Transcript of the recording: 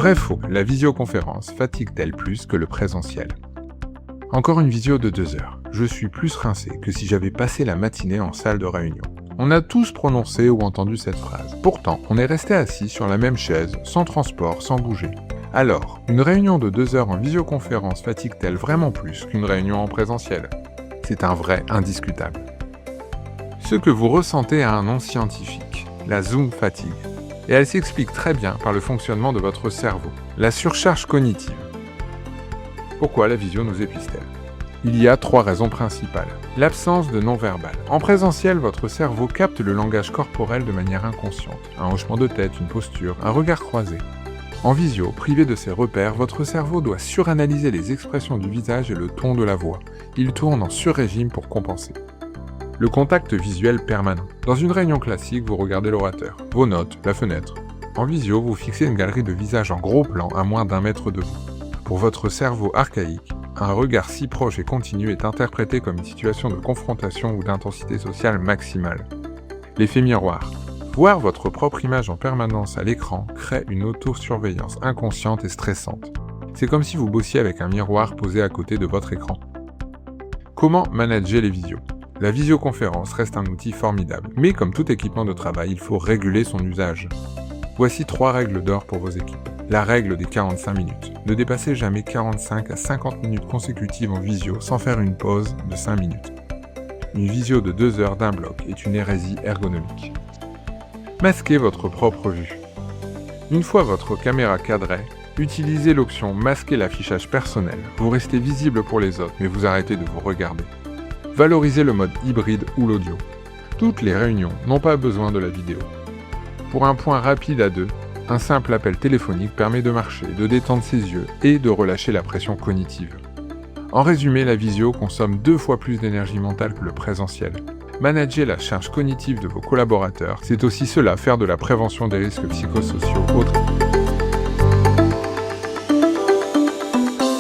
Vrai-faux, la visioconférence fatigue-t-elle plus que le présentiel? Encore une visio de 2 heures. Je suis plus rincé que si j'avais passé la matinée en salle de réunion. On a tous prononcé ou entendu cette phrase. Pourtant, on est resté assis sur la même chaise, sans transport, sans bouger. Alors, une réunion de 2 heures en visioconférence fatigue-t-elle vraiment plus qu'une réunion en présentiel? C'est un vrai indiscutable. Ce que vous ressentez a un nom scientifique, la Zoom fatigue. Et elle s'explique très bien par le fonctionnement de votre cerveau, la surcharge cognitive. Pourquoi la visio nous épuise-t-elle? Il y a 3 raisons principales. L'absence de non-verbal. En présentiel, votre cerveau capte le langage corporel de manière inconsciente. Un hochement de tête, une posture, un regard croisé. En visio, privé de ces repères, votre cerveau doit suranalyser les expressions du visage et le ton de la voix. Il tourne en sur-régime pour compenser. Le contact visuel permanent. Dans une réunion classique, vous regardez l'orateur, vos notes, la fenêtre. En visio, vous fixez une galerie de visages en gros plan à moins d'1 mètre de vous. Pour votre cerveau archaïque, un regard si proche et continu est interprété comme une situation de confrontation ou d'intensité sociale maximale. L'effet miroir. Voir votre propre image en permanence à l'écran crée une autosurveillance inconsciente et stressante. C'est comme si vous bossiez avec un miroir posé à côté de votre écran. Comment manager les visios? La visioconférence reste un outil formidable, mais comme tout équipement de travail, il faut réguler son usage. Voici 3 règles d'or pour vos équipes. La règle des 45 minutes. Ne dépassez jamais 45 à 50 minutes consécutives en visio sans faire une pause de 5 minutes. Une visio de 2 heures d'un bloc est une hérésie ergonomique. Masquez votre propre vue. Une fois votre caméra cadrée, utilisez l'option « Masquer l'affichage personnel ». Vous restez visible pour les autres, mais vous arrêtez de vous regarder. Valorisez le mode hybride ou l'audio. Toutes les réunions n'ont pas besoin de la vidéo. Pour un point rapide à 2, un simple appel téléphonique permet de marcher, de détendre ses yeux et de relâcher la pression cognitive. En résumé, la visio consomme 2 fois plus d'énergie mentale que le présentiel. Manager la charge cognitive de vos collaborateurs, c'est aussi cela faire de la prévention des risques psychosociaux autres.